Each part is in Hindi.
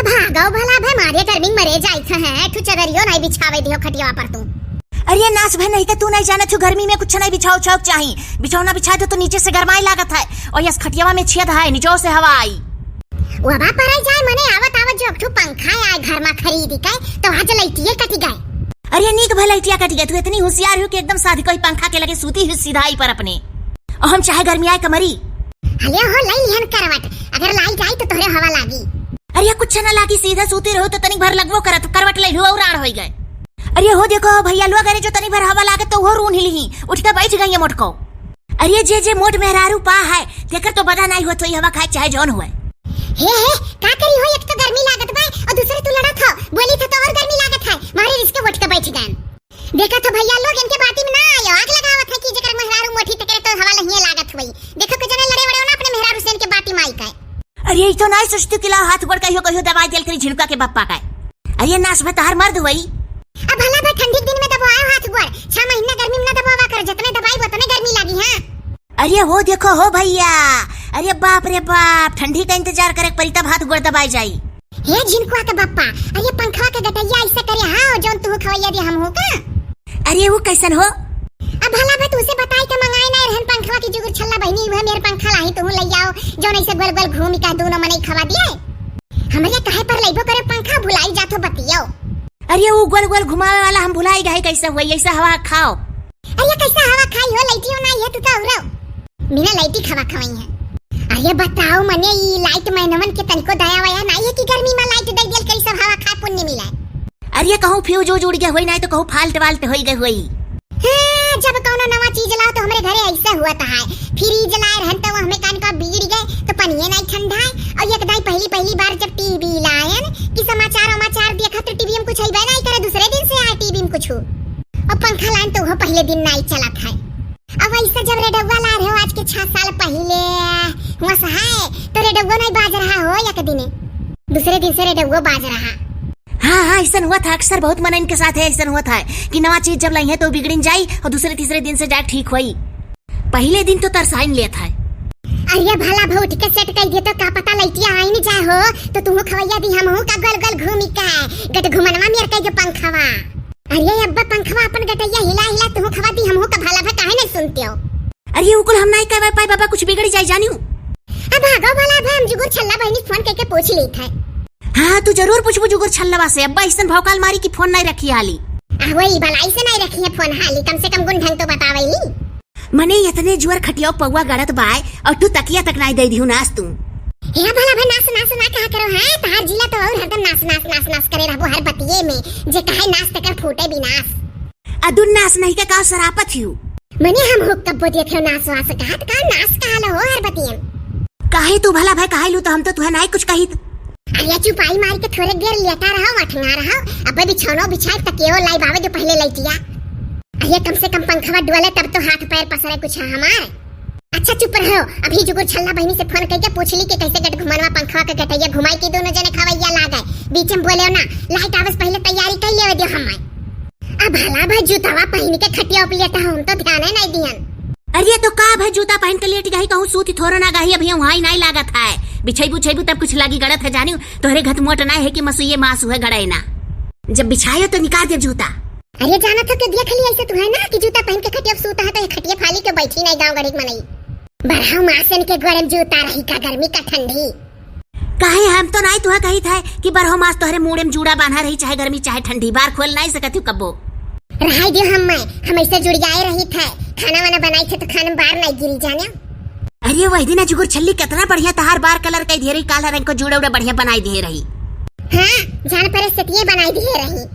भागो भला भे मारे गर्मी में मरे जाई थ है तू चदरियो नहीं बिछावे दियो खटिया पर तू। अरे नाच भाई नहीं तो तू नहीं जाना तू गर्मी में कुछ नहीं बिछाओ छाओ चाहिए बिछौना बिछा दो तो नीचे से गरमाई लागत है और यस खटियावा में छेद है नीचे से हवा आई वबा पर जाए मने आवत आवत जो ठू पंखा आए घर में खरीदी के तो आज लइटिए कटी गए। अरे नीक भला लइटिया कटी गए तू इतनी होशियार हो कि एकदम साधी कोई पंखा के लगे सूती हुई सीधाई पर अपने और हम चाहे गर्मी आए कमरी हले हो लई लिहन करवट अगर लाई जाए तो तोरे हवा लागी। अरे कुछ ना लागी सीधा सूती रहो तो तनिक भर लगवो करत करवट लई हो उड़ाड़ होई गए। अरे हो देखो भैया लो अगर जो तनिक भर हवा लागे तो वो रून हिली उठ के बैठ गई मोटको। अरे जे मोट मेहरारू पा है तेकर तो बदा नहीं हो तो हवा खाए चाहे जौन हुए। हे का करी हो एक तो गर्मी लागत बा और दूसरे तू लड़त हो बोली तो और गर्मी लागत है मारे रिश्ते उठ के बैठ गए। देखा तो भैया लोग इनके बाती में ना आयो आग लगावत है कि जकर मेहरारू मोटी तकरे तो हवा लहिए लागत हुई देखो के जने लड़े वड़े ना अपने मेहरारू से इनके बाती माई का। अरे तो नहीं सोचती कि ला हाथ बढ़ कहियो कहियो दवाई देल करी झिड़का के बप्पा का। अरे नास में तार मर्द हुई अब भला भाई ठंडी दिन में दबाओ हाथ गोड़ 6 महीना गर्मी में ना दबावा कर जितने दवाई उतने गर्मी लगी हां। अरे वो देखो हो भैया अरे बाप रे बाप ठंडी का इंतजार करे परी तब हाथ गोड़ दबाई जाई। हे झिनकुआ के बप्पा अरे पंखा के गटैया ऐसे करे हां जोन तू खवैया दे हम हो का। अरे वो कैसन हो अब भला भाई तुसे बताई तो मंगाई ना रहन पंखा की जुगुर छल्ला बहनी हुए मेरे पंखा लाई तू ले आओ जोन ऐसे गोल गोल घूमी का दोनों मने खवा दिए हमरे काहे पर लइबो करे पंखा भुलाई जातो बतियो। अरे वो गोल गोल घुमावे वाला हम भुलाई गए कैसे हुई ऐसा हवा खाओ। अरे कैसा हवा खाई हो लाइटियो ना ये तू तो उरो बिना लाइटी खवा खवाई है। अरे बताओ मने ई लाइट मैनवन के तनको दया वया नहीं है कि गर्मी में लाइट दे दिल कैसे हवा खा पुण्य मिला। अरे कहूं फ्यूज उड़ गया होई नहीं तो कहूं फाल्ट वाल्ट होई गई होई। हां जब कोनो नवा चीज लाओ तो हमरे घरे ऐसा हुआ था है फ्रिज लाए रहन तो हमें कान का बिगड़ गए तो पनिए नहीं ठंडा है और एक दाई पहली बार जब टीवी लायन कि समाचार देखा तो टीवी में कुछ है नहीं करे दूसरे दिन से आए टीवी में कुछ और पंखा लाइन तो वो पहले दिन नहीं चला था। अब ऐसा जब रेडियो ला रहे हो आज के 6 साल पहले हुआ सहाय तो रेडियो नहीं बाज रहा हो या कभी दूसरे दिन से रेडियो बाज रहा। हाँ ऐसा हुआ था अक्सर बहुत मन इनके साथ है ऐसा हुआ था कि नवा चीज जब लाई है तो बिगड़ जाई और दूसरे तीसरे दिन से जाए ठीक हुई पहले दिन तो तरसाइन लिया था। अरे भला भौट के सेट कर दिए तो का पता लइटिया आई नहीं जाए हो तो तुम खवैया दी हम हो का गोल गोल घूमी का गट घुमनवा मेर के जो पंखवा। अरे अब्बा पंखवा अपन गटैया हिला तुम खवा दी हम हो का भला भा काहे नहीं सुनते हो। अरे उकुल हम नहीं कहवे पाई बाबा कुछ बिगड़ जाए जानियो। अब भागो भला भा हम जुगुर छल्ला बहनी फोन करके पूछ ली था। हाँ तू जरूर पूछबो जुगुर छल्लवा से अब्बा ऐसन भौकाल मारी की फोन नहीं रखी हाली। वही भलाई से नहीं रखी है फोन हाली कम से कम गुण ढंग तो बतावई मने इतने जुअर खटियो पौवा गड़त बाय और तू तकिया तक नहीं दे दिहु नास तू। हे भला भा नास ना कहा करो हां तार जिला तो और हरदम नास करे रहबो हर बतिये में जे कहे नास तकर फूटे बिनास अदुन नास नहीं के का सरापत हिउ मने हम हो कब देखे नास वास कहा का नास कहलो हो हर बतिये काहे तू भला भाई काहे लू तो हम तो तुहे नहीं कुछ कही। अरे चुपाई मार के थोड़े देर लेटा रहा अठंगा रहा अब बिछौनो बिछाए तकियो लाई बावे जो पहले लइटिया। अरे कम से कम पंखवा डोले तब तो हाथ पैर पसरे कुछ हमार। अच्छा चुप रहो अभी जुगुर छल्ला बहनी से फोन करके पूछ ली कि कैसे गट घुमनवा पंखवा के गटैया घुमाई के दोनों जने खवैया ला गए बीच में बोले ना लाइट आवस पहले तैयारी कर लेवे दियो हमार। अब भला भाई जूतावा पहन के खटिया पे लेटा हम तो ध्यान नहीं दियन। अरे तो का भाई जूता पहन के लेट गई कहूं सूती थोड़ा ना गई अभी वहां नहीं लागत है बिछाईबू तब कुछ लगी गड़त है जानियो तोहरे घत मोट ना है कि मसुए मासु है गड़े ना जब बिछायो तो निकाल दे जूता। अरे जाना था कि देख लिया ऐसे तू है ना कि जूता पहन के खटिया सूता है तो ये खटिया फाली के बैठी नहीं गांव गरीब मनई बरहा मासन के गरम जूता रही का गर्मी का ठंडी काहे हम तो नहीं तुहा कही था कि बरहो मास तोहरे मुड़े में जूड़ा बांधा रही चाहे गर्मी चाहे ठंडी बार खोल नहीं सकती कब्बो रहाई दियो हम ऐसे जुड़ियाए रही थे खाना वाना बनाई थे तो खाना में बार नहीं गिरी जाने। अरे वही दिन जुगुर छल्ली कितना बढ़िया तहार बार कलर का धेरी काला रंग को जुड़ा उड़ा बढ़िया बनाई दे रही। हां जान पर सतिये बनाई दे रही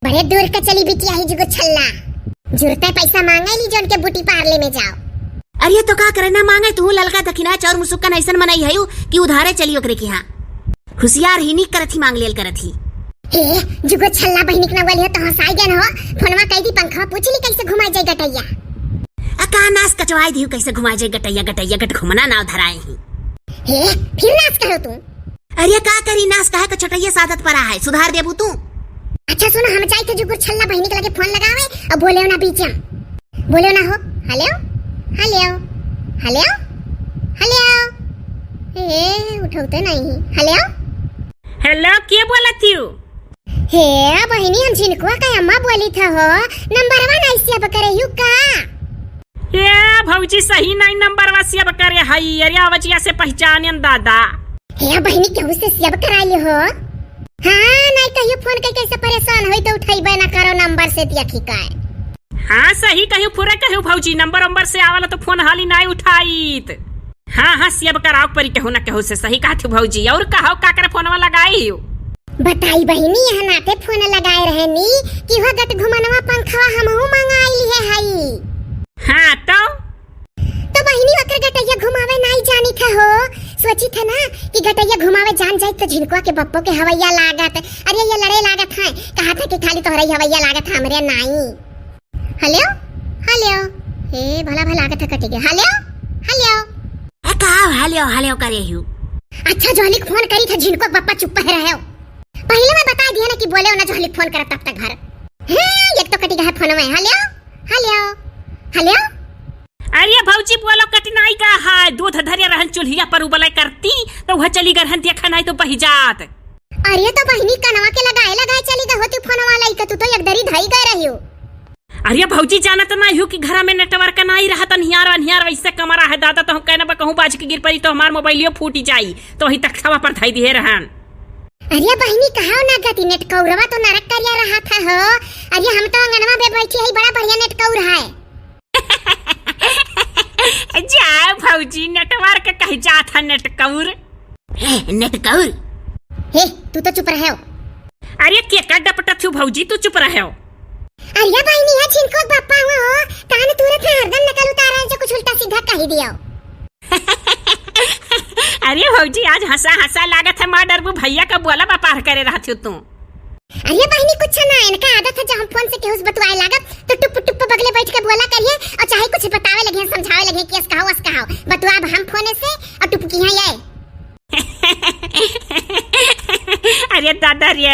बड़े दूर का चली बिटिया ही जुगुर छल्ला जुरते पैसा मांगे ली जोन के बूटी पार्ले में जाओ। अरे तो का करना मांगे तू ललका दखिना चौर मुसुक्कन ऐसन मनाई है कि उधारे चली ओकरे के हां होशियार ही नहीं करथी मांग लेल करथी। हे जुगुर छल्ला बहिनी के नवली हो तो हंसाई गन हो फोनवा कह दी पंखा पूछली कैसे घुमाई जाए गटैया का नास कचवाई दियो कैसे घुमा जाए गटैया गट घुमना नाव धराए ही। हे फिर नाच करो तू। अरे का करी नास कहे का छटैया सादत परा है सुधार देबू तू। अच्छा सुनो हम जाई थे जुगुर छल्ला बहनी के लगे फोन लगावे और बोले ना बीच बोले ना हो हेलो हेलो हेलो हेलो ए उठाते नहीं हेलो हेलो, के बोला थी? हे बहिनी, हम झिनकुआ का अम्मा बोली था हो। नंबरवा नहीं सेव करे यू का? ए भौजी, सही नहीं नंबर वा सेव करे हई। अरे वजिया से पहचानियन दादा। हे बहिनी, केहू से सेव कराई हो? हाँ, नहीं कहियो फोन करके से परेशान होई तो उठाइबे ना करो नंबर से दिखी काय। हाँ सही कहियो, पूरा कहियो भौजी, नंबर से आवाला तो फोन हाली नहीं उठाईत। हाँ सेव कराओ परी केहू ना केहू से। सही कहती भौजी। और कहो काकर फोनवा लगाई? बताई बहिनी, यहाँ नाते फोन लगाए रहनी कि हो गट घुमनवा पंखवा हमहू मंगाई है हई। हाँ तो बहिनी वकर गटैया घुमावे नहीं जानी था हो। सोची था ना कि गटैया घुमावे जान जाए तो झिनकुआ के बप्पो के हवैया लागत। अरे ये लड़े लागत है। कहा था कि खाली तोहरा हवैया लागत है, हमरे नहीं। हेलो हेलो, हे भला भला लागत है कटे के। हेलो हेलो, हेलो करे हूँ। अच्छा जोहलिक फोन करी था झिनकुआ बप्पा चुप रहे हो। पहले मैं बता दिया ना कि बोले ना जोहलिक फोन कर तब तक घर। हाँ, एक तो कटी गया फोन में। Hello hello hello. अरे भौजी बोलो, कठिनाई का है? दूध धरिया रहन चूल्हिया पर उबलाई करती तो वह चली गरहन देखा नहीं तो बही जात। अरे तो बहिनी कनवा के लगाए चली गई होती फोन वाला का, तू तो एक दरी धई गए रही हो। अरे भौजी जाना तो नहीं हो कि घर में नेटवर्क नहीं रहा तो निहार वैसे कमरा है दादा। तो हम कहना बा कहूँ बाज के गिर पड़ी तो हमार मोबाइलियो फूट जाई तो वही तख्तावा पर धई दिए रहन। अरे बहिनी कहां ना गति नेट कौरवा तो नरक करिया रहा था हो। अरे हम तो अंगनवा में बैठी है, बड़ा बढ़िया नेट कौर है। जाओ भौजी, नेटवर्क कह जात है नेट कौर। हे तू तो चुप रहे हो। अरे के का डपटा थू भौजी, तू चुप रहे हो। अरे बहिनी है छिनको पापा हुआ हो, कान तुरंत हरदम नकल उतारा जो कुछ उल्टा सीधा कह दिया। अरे भौजी आज हंसा लागत है। मां डरबू भैया का बोला बा पार करे रहा थी तू। अरे बहिनी कुछ ना, इनका आदत है जब हम फोन से केहू बतवाए लागत तो टुप बगले बैठ के बोला करिए और चाहे कुछ बतावे लगे समझावे लगे कि अस कहो बतवाब हम फोन से और टुप की है ये। अरे दादा रे,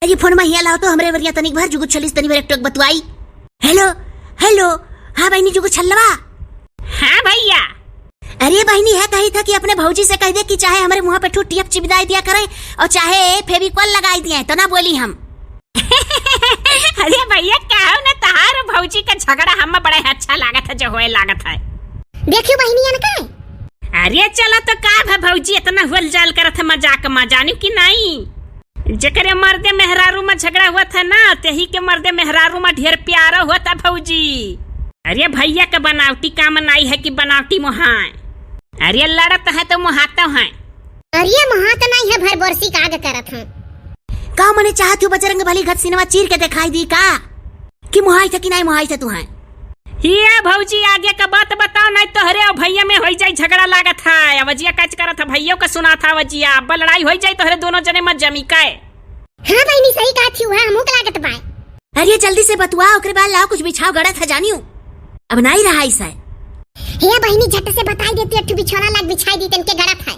अरे फोन में हिया लाओ तो हमरे वरिया तनिक भर जुगु छलिस तनी भर एक टोक बतवाई। हेलो हेलो, हाँ बहिनी जुगु छल्लवा। हाँ भैया। अरे बहिनी है कही था कि अपने भौजी से कह दे कि चाहे हमारे मुंह पे टिप चिपदाई दिया करे और चाहे फेविकॉल लगाई दिया तो ना बोली हम। अरे भैया कहो ना, तहार भौजी का झगड़ा हम बड़ा अच्छा लागत है जो होए लागत है। देखियो बहिनी अनका। अरे चला तो का है भौजी, इतना हुल जाल करत है मजाक जानी कि नहीं। जकरे मर्दे मेहरारू में झगड़ा हुआ था ना, तेही के मर्दे मेहरारू में ढेर प्यारा हुआ था भौजी। अरे भैया का बनावटी काम नहीं है कि बनावटी मुहाए। अरे लड़त है तो मुहाता है। अरे मुहाता नहीं है, भर बरसी का आग करत है। का मने चाहत हो बजरंग बली घट सिनेमा चीर के दिखाई दी का कि मुहाई था कि नहीं मुहाई था तू है। ये भौजी आगे का बात बताओ, नहीं तो हरे भैया में हो जाए झगड़ा लागत है। वजिया कच करत है, भैया का सुना था वजिया अब लड़ाई हो जाए तो हरे दोनों जने मत जमी का। हाँ बहनी सही कहा थी, वह मुंह लागत बा। अरे जल्दी से बतवा, ओकरे बाद लाओ कुछ बिछाओ गड़त है जानियो अब नहीं रहा ऐसा। हे बहनी झट से बताई देती, एक बिछौना लाग बिछाई दी तनके गड़त है।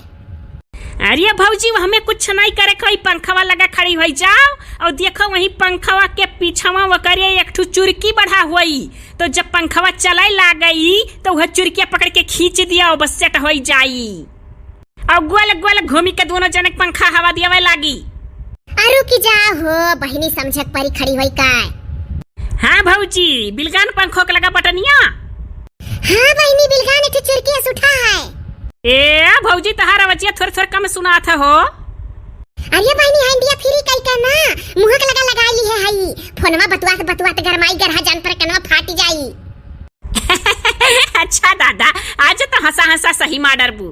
अरे भौजी हमें कुछ नहीं करे, कोई पंखवा लगा खड़ी हो जाओ और देखो वही पंखवा के पीछवा वो करे एक चुरकी बढ़ा हुई तो जब पंखवा चलाए ला गई तो वह चुरकिया पकड़ के खींच दिया और बस सेट हो जाई और गोल गोल घूमी के दोनों जने पंखा हवा दिया लागी। अरु की जा हो बहनी समझक परी खड़ी होई का। हाँ भौजी बिलगान पंखों के लगा बटनिया। हाँ बहनी बिलगान एक चुरकी उठा है। ए भौजी तहारा वजिया थोड़ा कम सुना था हो। अरे बहनी इंडिया फ्री कई का ना मुंह के लगा लगाई ली है हई फोनवा बतवात गरमाई गरहा जान पर कनवा फाट जाई। अच्छा दादा आज तो हंसा सही मां डरबू।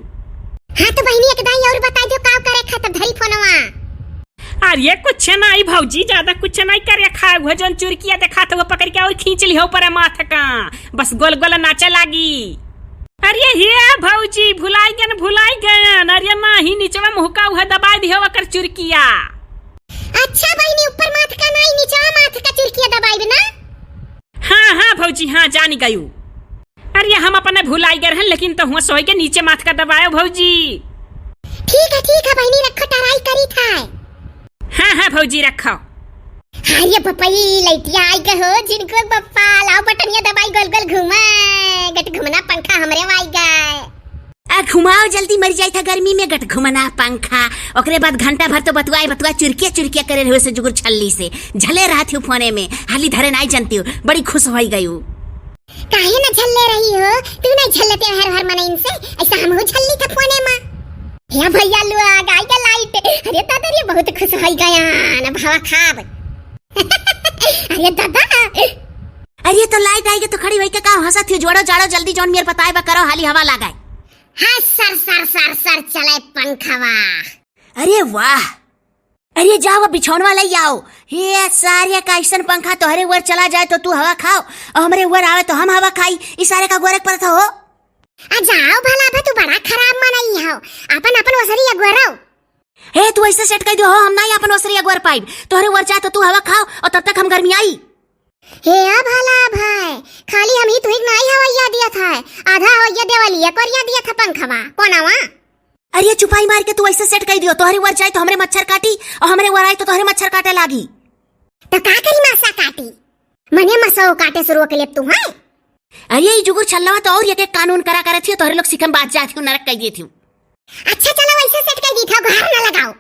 हाँ तो बहनी एक दाई और बता दो का करे खातर धरी फोनवा। अरे कुछ नहीं भौजी, ज्यादा कुछ नहीं करे खा वो जन चुरकिया देखा तो वो पकड़ के और खींच ली हो पर माथा का बस गोल गोल नाचे लागी। अरे ये भौजी भुलाई गन अरे नहीं नीचवा मुहका हुआ दबा दियो वकर चुरकिया। अच्छा बहनी ऊपर माथ का नहीं नीचवा माथ का चुरकिया दबाई ना। हाँ भौजी हाँ जानी गयू। अरे हम अपने भुलाई गए हैं लेकिन तो हुआ सोई के नीचे माथ का दबायो भौजी। ठीक है बहनी रखो टराई करी था। हाँ भौजी रखो। हाँ ये पपई लइटिया आई गहो जिनको बप्पा लाओ बटनिया दबाई गोल गोल घुमा गट घुमना पंखा हमरे वाई गए। आ घुमाओ जल्दी मर जाई था गर्मी में गट घुमना पंखा ओकरे बाद घंटा भर तो बतुआ चुरकिया करे रहे से जुगुर छल्ली से झले रहा थी फोने में हाली धरे नहीं जानती हो बड़ी खुश हो गई हूँ। काहे ना झल्ले रही हो तू नहीं झल्लते हर हर मन इनसे ऐसा हम हो झल्ली था फोने में। हे भैया लो आ गई का लाइट अरे दादा ये बहुत खुश हो गया ना भावा खाब अरे दादा अरे तो लाइट आई के तो खड़ी हुई के का हंसा थी जोड़ो जाड़ो जल्दी जोन मेरे बताए बा करो हाली हवा लगाए। हाँ सर चले पंखवा। अरे वाह अरे जाओ बिछौनवा ले आओ हे सारे का ऐसन पंखा तोहरे ऊपर चला जाए तो तू हवा खाओ और हमरे ऊपर आवे तो हम हवा खाई इस सारे का गोरख पर हो। आ जाओ भला भा तू बड़ा खराब मनई हो अपन वसरी अगवराओ। हे तू ऐसे सेट कर दो हो हम नहीं अपन वसरी अगवर पाइब तोहरे ऊपर जाए तो तू हवा खाओ और तब तक हम गर्मी आई। हे भला भाई खाली हम ही तुहिक नहीं हवैया दिया था आधा हवैया देवलिया करिया दिया था पंखवा कोनावा। अरे चुपाई मार के तू ऐसे सेट कर दियो तोहरे ऊपर जाए तो हमरे मच्छर काटी और हमरे ऊपर आई तो तोहरे मच्छर काटे लागी। तो का करी मासा काटी मने मसो काटे शुरू के लिए तू है। अरे ये जुगुर छल्लवा तो और ये कानून करा करे थी तोहरे लोग सिकम बात जाती हूँ नरक कर दी थी। अच्छा चलो ऐसे सेट कर दी था घर ना लगाओ।